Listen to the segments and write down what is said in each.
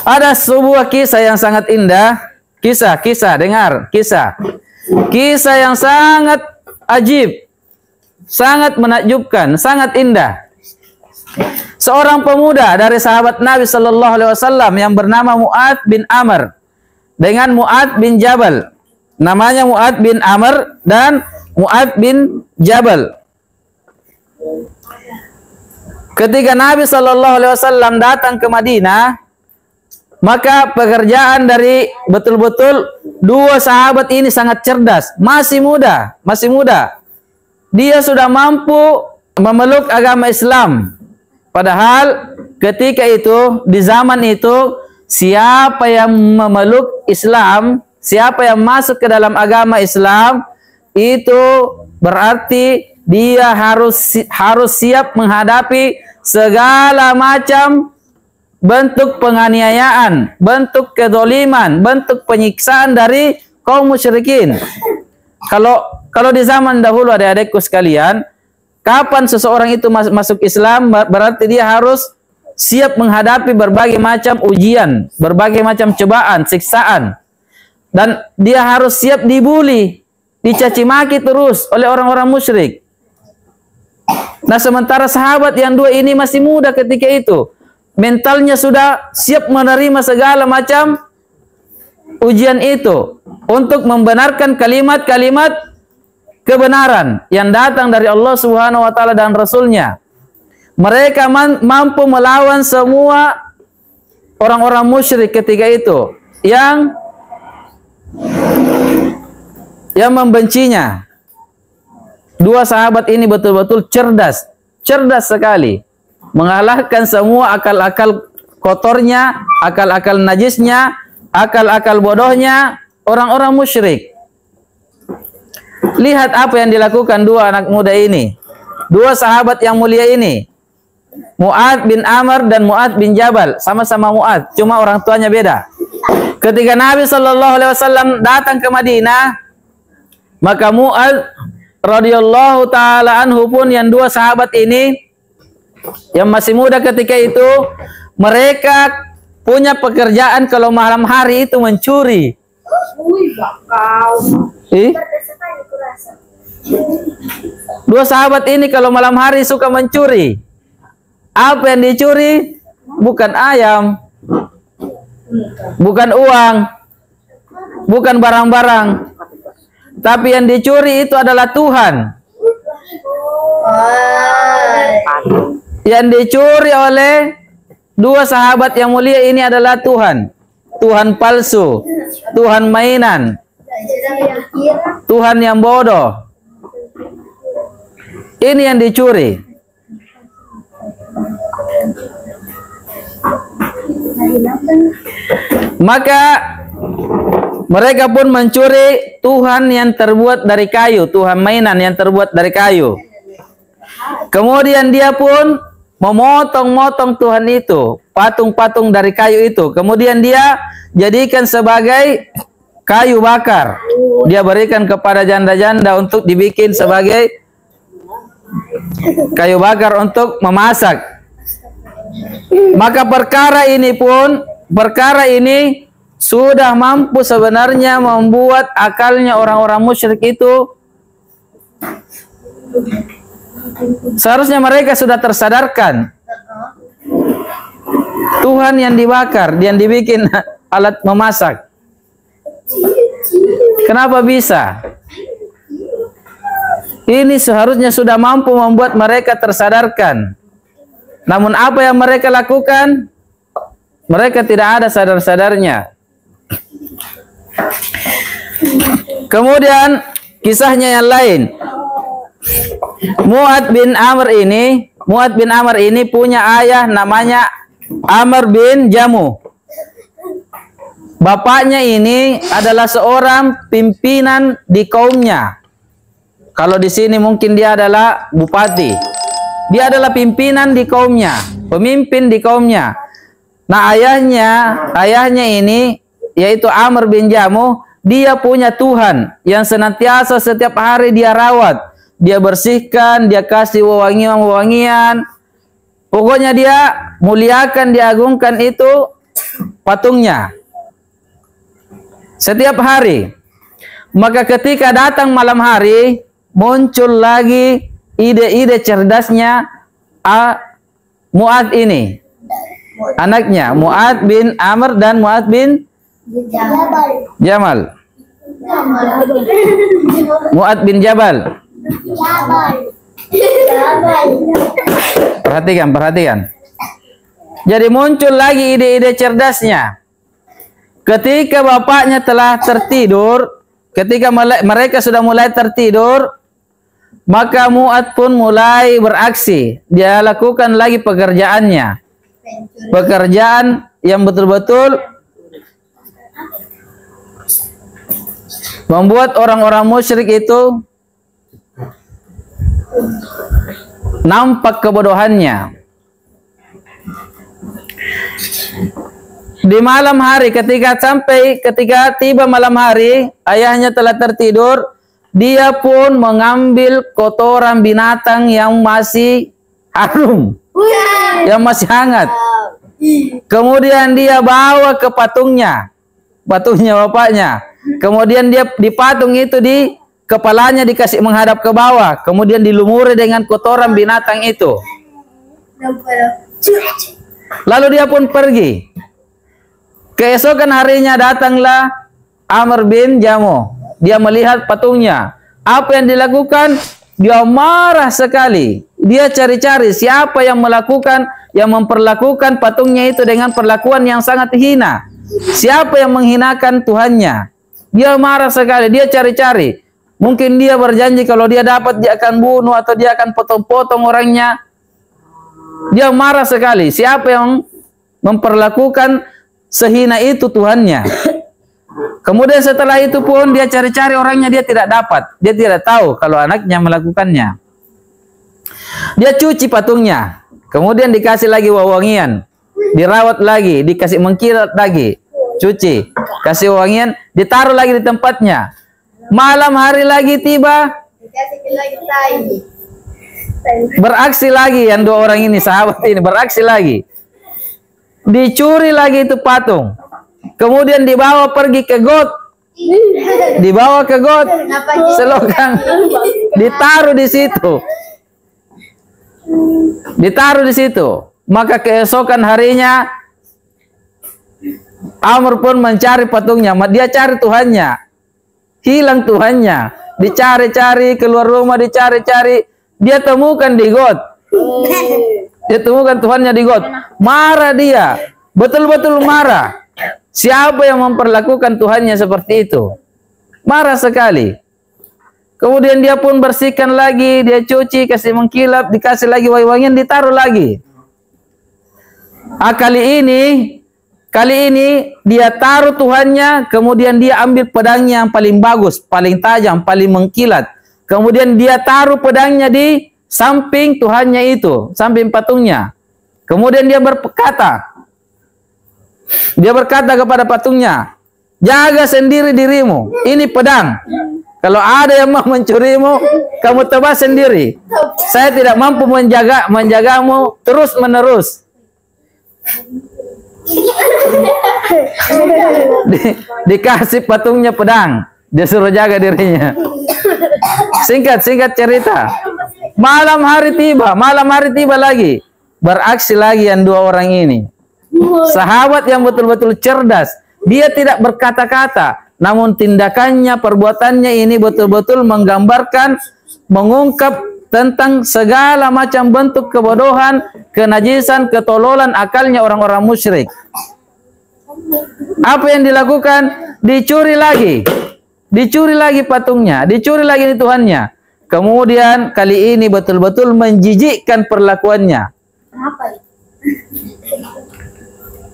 Ada sebuah kisah yang sangat indah. Kisah, dengar. Kisah yang sangat ajib, sangat menakjubkan, sangat indah. Seorang pemuda dari sahabat Nabi Sallallahu Alaihi Wasallam yang bernama Mu'adz bin Amr dengan Mu'adz bin Jabal. Namanya Mu'adz bin Amr dan Mu'adz bin Jabal. Ketika Nabi Sallallahu Alaihi Wasallam datang ke Madinah, maka pekerjaan dari betul-betul dua sahabat ini sangat cerdas, masih muda. Dia sudah mampu memeluk agama Islam. Padahal ketika itu, di zaman itu, siapa yang memeluk Islam, siapa yang masuk ke dalam agama Islam, itu berarti dia harus siap menghadapi segala macam bentuk penganiayaan, bentuk kezaliman, bentuk penyiksaan dari kaum musyrikin. Kalau di zaman dahulu, adik-adikku sekalian, kapan seseorang itu masuk Islam, berarti dia harus siap menghadapi berbagai macam ujian, berbagai macam cobaan, siksaan. Dan dia harus siap dibuli, dicaci maki terus oleh orang-orang musyrik. Nah, sementara sahabat yang dua ini masih muda ketika itu. Mentalnya sudah siap menerima segala macam ujian itu untuk membenarkan kalimat-kalimat kebenaran yang datang dari Allah Subhanahu wa taala dan Rasul-Nya. Mereka mampu melawan semua orang-orang musyrik ketika itu yang membencinya. Dua sahabat ini betul-betul cerdas sekali. Mengalahkan semua akal-akal kotornya, akal-akal najisnya, akal-akal bodohnya orang-orang musyrik. Lihat apa yang dilakukan dua anak muda ini, dua sahabat yang mulia ini, Mu'adz bin Amr dan Mu'adz bin Jabal, sama-sama Mu'adz, cuma orang tuanya beda. Ketika Nabi Sallallahu Alaihi Wasallam datang ke Madinah, maka Mu'adz radhiyallahu taala anhu pun, yang dua sahabat ini yang masih muda ketika itu, mereka punya pekerjaan kalau malam hari itu mencuri. Dua sahabat ini kalau malam hari suka mencuri. Apa yang dicuri? Bukan ayam, bukan uang, bukan barang-barang, tapi yang dicuri itu adalah Tuhan. Yang dicuri oleh dua sahabat yang mulia ini adalah Tuhan. Tuhan palsu, Tuhan mainan, Tuhan yang bodoh. Ini yang dicuri. Maka mereka pun mencuri Tuhan yang terbuat dari kayu, Tuhan mainan yang terbuat dari kayu. Kemudian dia pun memotong-motong Tuhan itu, patung-patung dari kayu itu. Kemudian dia jadikan sebagai kayu bakar. Dia berikan kepada janda-janda untuk dibikin sebagai kayu bakar untuk memasak. Maka perkara ini sudah mampu sebenarnya membuat akalnya orang-orang musyrik itu, seharusnya mereka sudah tersadarkan. Tuhan yang dibakar, yang dibikin alat memasak. Kenapa bisa? Ini seharusnya sudah mampu membuat mereka tersadarkan. Namun apa yang mereka lakukan? Mereka tidak ada sadar-sadarnya. Kemudian kisahnya yang lain. Mu'adz bin Amr ini punya ayah namanya Amr bin Jamuh. Bapaknya ini adalah seorang pimpinan di kaumnya. Kalau di sini mungkin dia adalah bupati. Dia adalah pimpinan di kaumnya, pemimpin di kaumnya. Nah, ayahnya ini yaitu Amr bin Jamuh, dia punya Tuhan yang senantiasa setiap hari dia rawat. Dia bersihkan, dia kasih wewangian-wewangian, Pokoknya dia muliakan, diagungkan itu patungnya setiap hari. Maka ketika datang malam hari, muncul lagi ide-ide cerdasnya Mu'adz ini, anaknya Mu'adz bin Amr dan Mu'adz bin Jamal. Mu'adz bin Jabal. Perhatikan. Jadi muncul lagi ide-ide cerdasnya. Ketika bapaknya telah tertidur, ketika mereka sudah mulai tertidur, maka Mu'adz pun mulai beraksi. Dia lakukan lagi pekerjaannya. Pekerjaan yang betul-betul membuat orang-orang musyrik itu nampak kebodohannya. Di malam hari ketika tiba malam hari, ayahnya telah tertidur, dia pun mengambil kotoran binatang yang masih harum, yang masih hangat. Kemudian dia bawa ke patungnya bapaknya. Kemudian dia di patung itu, di kepalanya dikasih menghadap ke bawah, kemudian dilumuri dengan kotoran binatang itu. Lalu dia pun pergi. Keesokan harinya datanglah Amr bin Jamuh. Dia melihat patungnya. Apa yang dilakukan? Dia marah sekali. Dia cari-cari siapa yang memperlakukan patungnya itu dengan perlakuan yang sangat hina. Siapa yang menghinakan Tuhannya? Dia marah sekali. Dia cari-cari. Mungkin dia berjanji kalau dia dapat dia akan bunuh atau dia akan potong-potong orangnya. Dia marah sekali. Siapa yang memperlakukan sehina itu Tuhannya? Kemudian setelah itu pun dia cari-cari orangnya, dia tidak dapat. Dia tidak tahu kalau anaknya melakukannya. Dia cuci patungnya. Kemudian dikasih lagi wewangian. Dirawat lagi, dikasih mengkilat lagi. Cuci, kasih wewangian, ditaruh lagi di tempatnya. Malam hari lagi tiba, beraksi lagi yang dua orang ini, sahabat ini beraksi lagi. Dicuri lagi itu patung. Kemudian dibawa pergi ke got. Dibawa ke got, selokan, ditaruh di situ. Ditaruh di situ. Maka keesokan harinya Amr pun mencari patungnya. Dia cari Tuhannya. Hilang Tuhannya. Dicari-cari, keluar rumah dicari-cari. Dia temukan di got. Dia temukan Tuhannya di got. Marah dia. Betul-betul marah. Siapa yang memperlakukan Tuhannya seperti itu? Marah sekali. Kemudian dia pun bersihkan lagi. Dia cuci, kasih mengkilap, dikasih lagi wangi-wangian, ditaruh lagi. Kali ini dia taruh Tuhannya, kemudian dia ambil pedangnya yang paling bagus, paling tajam, paling mengkilat. Kemudian dia taruh pedangnya di samping Tuhannya itu, samping patungnya. Kemudian dia berkata kepada patungnya, jaga sendiri dirimu, ini pedang. Kalau ada yang mau mencurimu, kamu tebas sendiri. Saya tidak mampu menjagamu terus-menerus. Dikasih patungnya pedang, dia suruh jaga dirinya. Singkat cerita. Malam hari tiba lagi, beraksi lagi yang dua orang ini. Sahabat yang betul-betul cerdas. Dia tidak berkata-kata, namun tindakannya, perbuatannya ini betul-betul menggambarkan, mengungkap tentang segala macam bentuk kebodohan, kenajisan, ketololan akalnya orang-orang musyrik. Apa yang dilakukan? Dicuri lagi patungnya, dicuri lagi Tuhannya. Kemudian kali ini betul-betul menjijikkan perlakuannya.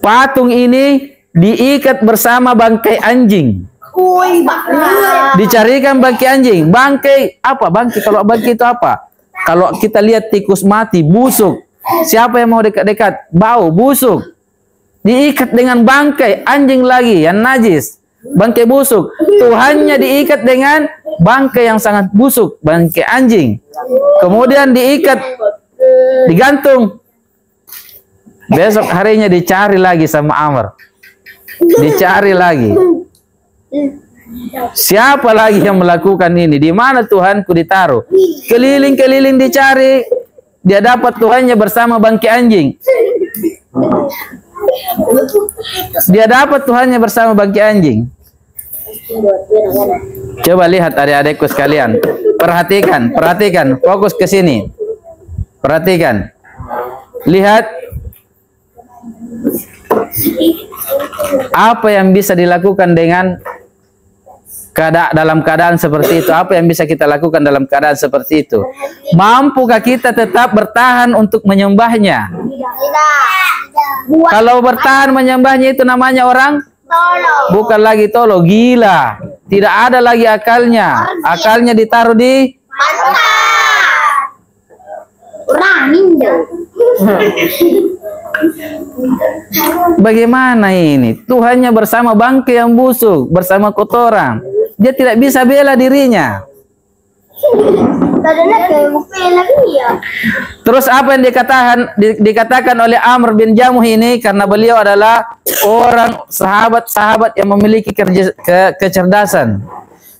Patung ini diikat bersama bangkai anjing. Dicarikan bangkai anjing. Bangkai apa? Kalau bangkai itu apa? Kalau kita lihat tikus mati, busuk. Siapa yang mau dekat-dekat? Bau, busuk. Diikat dengan bangkai anjing lagi yang najis. Bangkai busuk. Tuhannya diikat dengan bangkai yang sangat busuk, bangkai anjing. Kemudian diikat, digantung Besok harinya dicari lagi sama Amr. Dicari lagi. Siapa lagi yang melakukan ini? Di mana Tuhanku ditaruh? Keliling-keliling dicari. Dia dapat Tuhannya bersama bangkai anjing. Dia dapat Tuhannya bersama bangkai anjing. Coba lihat adik-adikku sekalian. Perhatikan, perhatikan. Fokus ke sini. Perhatikan. Lihat. Apa yang bisa dilakukan dengan dalam keadaan seperti itu? Apa yang bisa kita lakukan dalam keadaan seperti itu? Mampukah kita tetap bertahan untuk menyembahnya? Kalau bertahan menyembahnya itu namanya orang? Bukan lagi tolo, gila. Tidak ada lagi akalnya. Akalnya ditaruh di bagaimana ini? Tuhannya bersama bangkai yang busuk, bersama kotoran. Dia tidak bisa bela dirinya. Terus apa yang dikatakan oleh Amr bin Jamuh ini, karena beliau adalah orang sahabat-sahabat yang memiliki kecerdasan.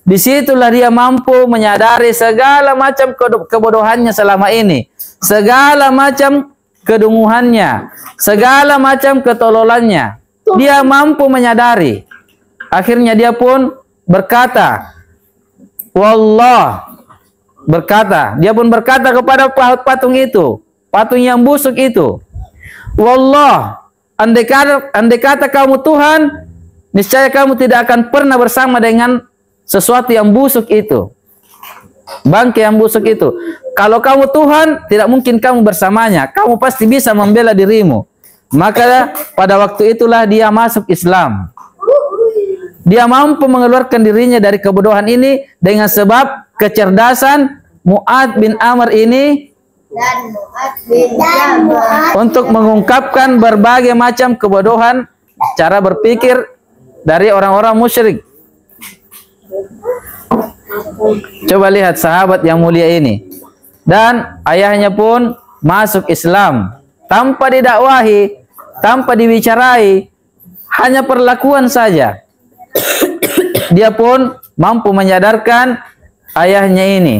Disitulah dia mampu menyadari segala macam kebodohannya selama ini, segala macam kedunguhannya, segala macam ketololannya. Dia mampu menyadari. Akhirnya dia pun berkata, Wallah, dia pun berkata kepada patung itu, patung yang busuk itu, Wallah, andai kata kamu Tuhan, niscaya kamu tidak akan pernah bersama dengan sesuatu yang busuk itu, bangkai yang busuk itu. Kalau kamu Tuhan, tidak mungkin kamu bersamanya. Kamu pasti bisa membela dirimu. Maka pada waktu itulah dia masuk Islam. Dia mampu mengeluarkan dirinya dari kebodohan ini dengan sebab kecerdasan Mu'ad bin Amr ini untuk mengungkapkan berbagai macam kebodohan cara berpikir dari orang-orang musyrik. Coba lihat sahabat yang mulia ini. Dan ayahnya pun masuk Islam tanpa didakwahi, tanpa dibicarai, hanya perlakuan saja. Dia pun mampu menyadarkan ayahnya ini.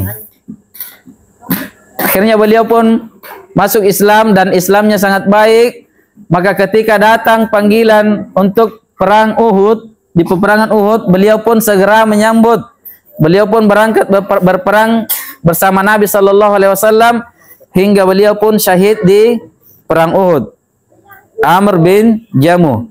Akhirnya beliau pun masuk Islam dan Islamnya sangat baik. Maka ketika datang panggilan untuk perang Uhud, di peperangan Uhud, beliau pun segera menyambut. Beliau pun berangkat berperang bersama Nabi SAW hingga beliau pun syahid di perang Uhud. Amr bin Jamuh.